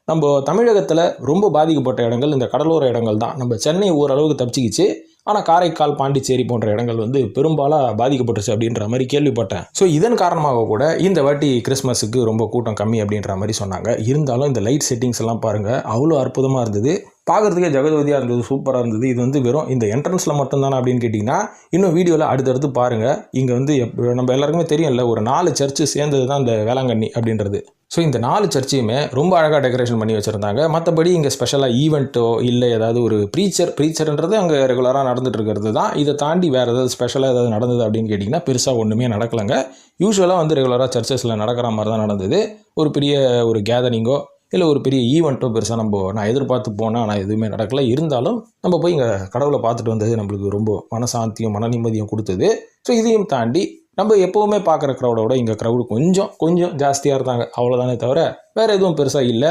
நம்ம தமிழகத்தில் ரொம்ப பாதிக்கப்பட்ட இடங்கள் இந்த கடலோர இடங்கள் தான். நம்ம சென்னை ஓரளவுக்கு தப்பிச்சிக்கிச்சு. ஆனால் காரைக்கால், பாண்டிச்சேரி போன்ற இடங்கள் வந்து பெரும்பாலாக பாதிக்கப்பட்டுச்சு அப்படின்ற மாதிரி கேள்விப்பட்டேன். ஸோ இதன் காரணமாக கூட இந்த வாட்டி கிறிஸ்மஸுக்கு ரொம்ப கூட்டம் கம்மி அப்படின்ற மாதிரி சொன்னாங்க. இருந்தாலும் இந்த லைட் செட்டிங்ஸ் எல்லாம் பாருங்கள், அவ்வளோ அற்புதமாக இருந்தது. பார்க்குறதுக்கே ஜெகஜோதியாக இருந்தது, சூப்பராக இருந்தது. இது வந்து வெறும் இந்த என்ட்ரன்ஸில் மட்டும்தானே அப்படின்னு கேட்டிங்கன்னா, இன்னும் வீடியோவில் அடுத்தடுத்து பாருங்கள். இங்கே வந்து நம்ம எல்லாருக்குமே தெரியும்ல, ஒரு 4 சர்ச்சு சேர்ந்தது தான் இந்த வேளாங்கண்ணி அப்படின்றது. ஸோ இந்த 4 சர்ச்சையுமே ரொம்ப அழகாக டெக்கரேஷன் பண்ணி வச்சுருந்தாங்க. மற்றபடி இங்கே ஸ்பெஷலாக ஈவெண்ட்டோ இல்லை ஏதாவது ஒரு ப்ரீச்சர்ன்றது அங்கே ரெகுலராக நடந்துட்டு இருக்கிறது தான். இதை தாண்டி வேறு ஏதாவது ஸ்பெஷலாக ஏதாவது நடந்தது அப்படின்னு கேட்டிங்கன்னா பெருசாக ஒன்றுமே நடக்கலைங்க. யூஸ்வலாக வந்து ரெகுலராக சர்ச்சஸில் நடக்கிற மாதிரி தான் நடந்தது. ஒரு பெரிய ஒரு கேதரிங்கோ இல்லை ஒரு பெரிய ஈவெண்ட்டோ பெருசாக நான் எதிர்பார்த்து போனால் ஆனால் எதுவுமே நடக்கலை. இருந்தாலும் நம்ம போய் இங்கே கடவுளை பார்த்துட்டு வந்தது நம்மளுக்கு ரொம்ப மனசாந்தியும் மன நிம்மதியும் கொடுத்தது. ஸோ இதையும் தாண்டி நம்ம எப்போவுமே பார்க்குற க்ரௌடோட இங்கே க்ரௌடு கொஞ்சம் ஜாஸ்தியாக இருந்தாங்க, அவ்வளோதானே தவிர வேறு எதுவும் பெருசாக இல்லை.